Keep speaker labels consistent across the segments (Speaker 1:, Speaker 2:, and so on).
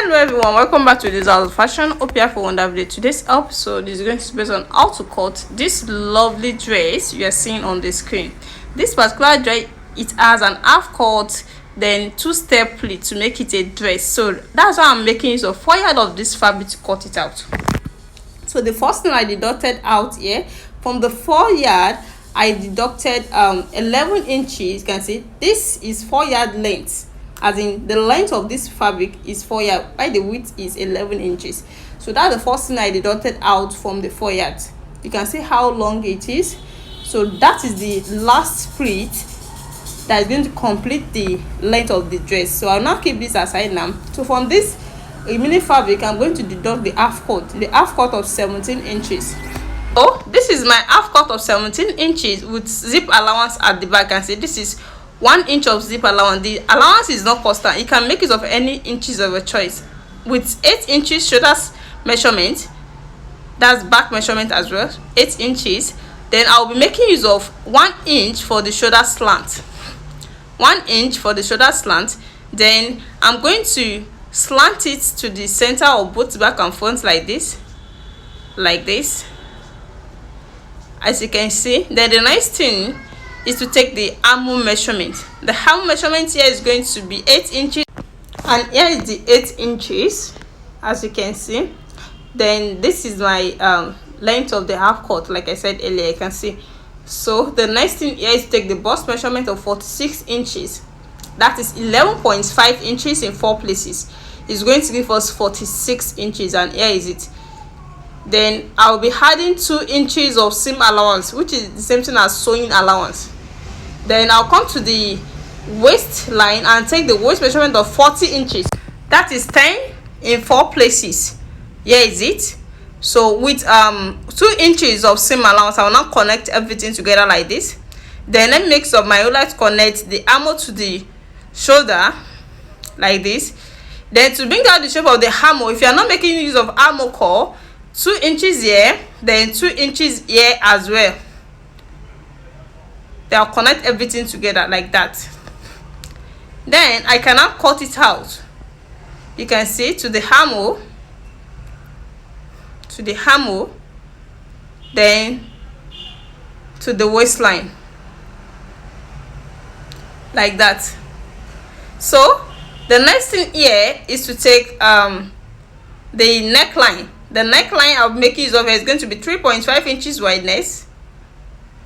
Speaker 1: Hello everyone, welcome back to this out fashion. Hope you have a wonderful day. Today's episode is going to be based on how to cut this lovely dress you are seeing on the screen. This particular dress, it has an half cut, then two-step pleat to make it a dress. So that's why I'm making use of 4 yards of this fabric to cut it out. So the first thing I deducted out here from the 4 yard, I deducted 11 inches. You can see this is 4 yard length, as in the length of this fabric is 4 yards, while the width is 11 inches. So that's the first thing I deducted out from the 4 yards. You can see how long it is. So that is the last pleat that is going to complete the length of the dress. So I'll now keep this aside now. So from this remaining fabric, I'm going to deduct the half cut of 17 inches. So this is my half cut of 17 inches with zip allowance at the back. And see, this is 1 inch of zip allowance. The allowance is not constant. You can make use of any inches of your choice. With 8 inches shoulders measurement, that's back measurement as well, 8 inches. Then I'll be making use of 1 inch for the shoulder slant. 1 inch for the shoulder slant. Then I'm going to slant it to the center of both back and front like this, as you can see. Then the next thing is to take the armhole measurement. The armhole measurement here is going to be 8 inches, and here is the 8 inches, as you can see. Then this is my length of the half cut, like I said earlier. You can see. So the next thing here is to take the bust measurement of 46 inches. That is 11.5 inches in 4 places. It's going to give us 46 inches, and here is it. Then I'll be adding 2 inches of seam allowance, which is the same thing as sewing allowance. Then I'll come to the waistline and take the waist measurement of 40 inches. That is 10 in 4 places. Here is it. So with 2 inches of seam allowance, I will now connect everything together like this. Then let me make some my outline to connect the armhole to the shoulder like this. Then to bring out the shape of the armhole, if you are not making use of armhole core, 2 inches here, then 2 inches here as well. Then I'll connect everything together like that. Then I can now cut it out. You can see to the armhole, then to the waistline like that. So the next thing here is to take the neckline. The neckline I'll make use of is going to be 3.5 inches wideness.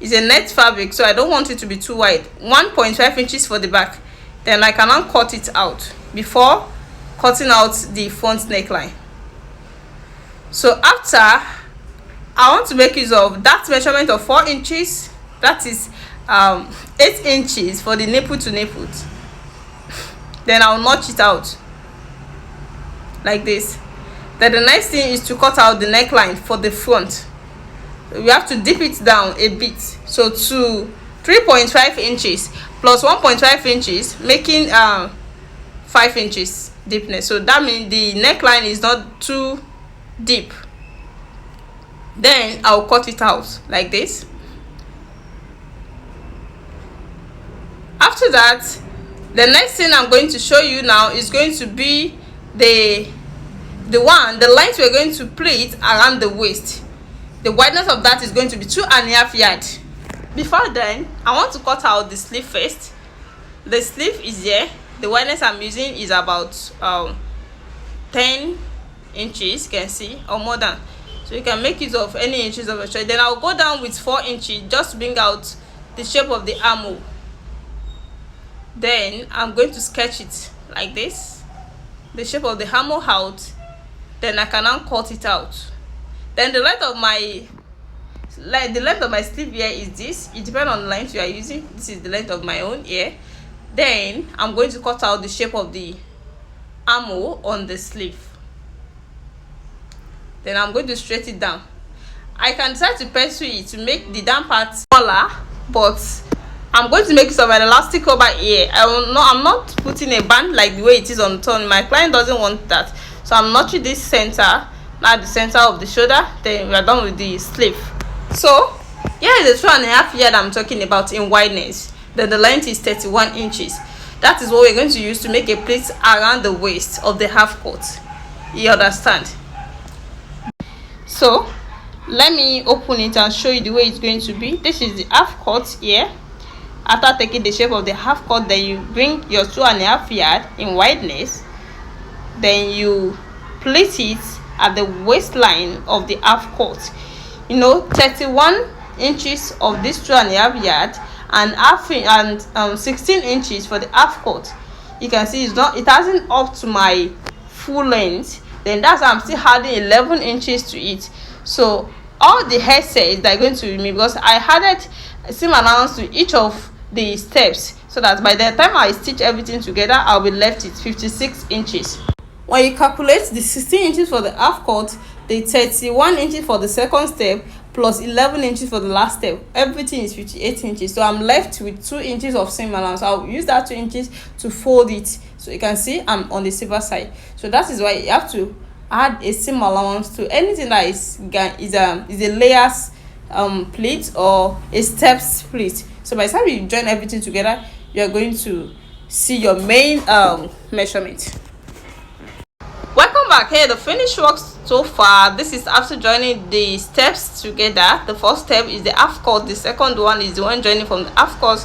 Speaker 1: It's a net fabric, so I don't want it to be too wide. 1.5 inches for the back. Then I can now cut it out before cutting out the front neckline. So after, I want to make use of that measurement of 4 inches. That is 8 inches for the nipple to nipple. Then I'll notch it out like this. Then the next thing is to cut out the neckline for the front. We have to dip it down a bit, so to 3.5 inches plus 1.5 inches, making 5 inches deepness. So that means the neckline is not too deep. Then I'll cut it out like this. After that, the next thing I'm going to show you now is going to be the length we're going to pleat around the waist. The wideness of that is going to be 2.5 yards. Before then, I want to cut out the sleeve first. The sleeve is here. The wideness I'm using is about 10 inches, you can see, or more than. So you can make use of any inches of your choice. Then I'll go down with 4 inches just to bring out the shape of the armhole. Then I'm going to sketch it like this, the shape of the armhole out. Then I can now cut it out. Then the length of my sleeve here is this. It depends on the length you are using. This is the length of my own here. Then I'm going to cut out the shape of the armhole on the sleeve. Then I'm going to straighten it down. I can decide to pencil it to make the down part smaller, but I'm going to make use of an elastic over here. I'm not putting a band like the way it is on the top. My client doesn't want that. So I'm notching this center, now the center of the shoulder. Then we are done with the sleeve. So here is the 2.5 yard I'm talking about in wideness. Then the length is 31 inches. That is what we're going to use to make a pleat around the waist of the half cut. You understand? So let me open it and show you the way it's going to be. This is the half cut here. After taking the shape of the half cut, then you bring your 2.5 yard in wideness, then you pleat it at the waistline of the half cut. 31 inches of this 2.5 yard and 16 inches for the half cut. You can see it hasn't up to my full length. Then that's why I'm still adding 11 inches to it. So all the hair sets that are going to remain, because I added seam allowance to each of the steps, so that by the time I stitch everything together, I'll be left with 56 inches. When you calculate the 16 inches for the half cut, the 31 inches for the second step, plus 11 inches for the last step, everything is 58 inches. So I'm left with 2 inches of seam allowance. I'll use that 2 inches to fold it. So you can see I'm on the silver side. So that is why you have to add a seam allowance to anything that is a layers pleat or a steps pleat. So by the time you join everything together, you're going to see your main measurement. Welcome back. Here the finished work so far. This is after joining the steps together. The first step is the half cut, the second one is the one joining from the half cut,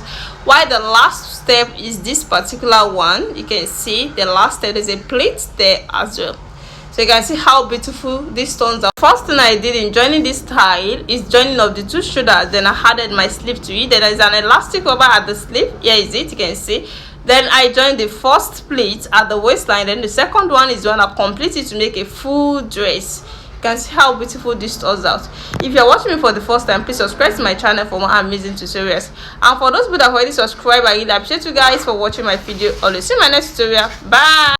Speaker 1: while the last step is this particular one. You can see the last step is a pleat there as well. So you can see how beautiful this turns out. First thing I did in joining this style is joining of the two shoulders. Then I added my sleeve to it. Then there is an elastic over at the sleeve. Here is it, you can see. Then I joined the first pleat at the waistline. Then the second one is when I complete it to make a full dress. You can see how beautiful this turns out. If you are watching me for the first time, please subscribe to my channel for more amazing tutorials. And for those people that have already subscribed, I really appreciate you guys for watching my video. Always see my next tutorial. Bye.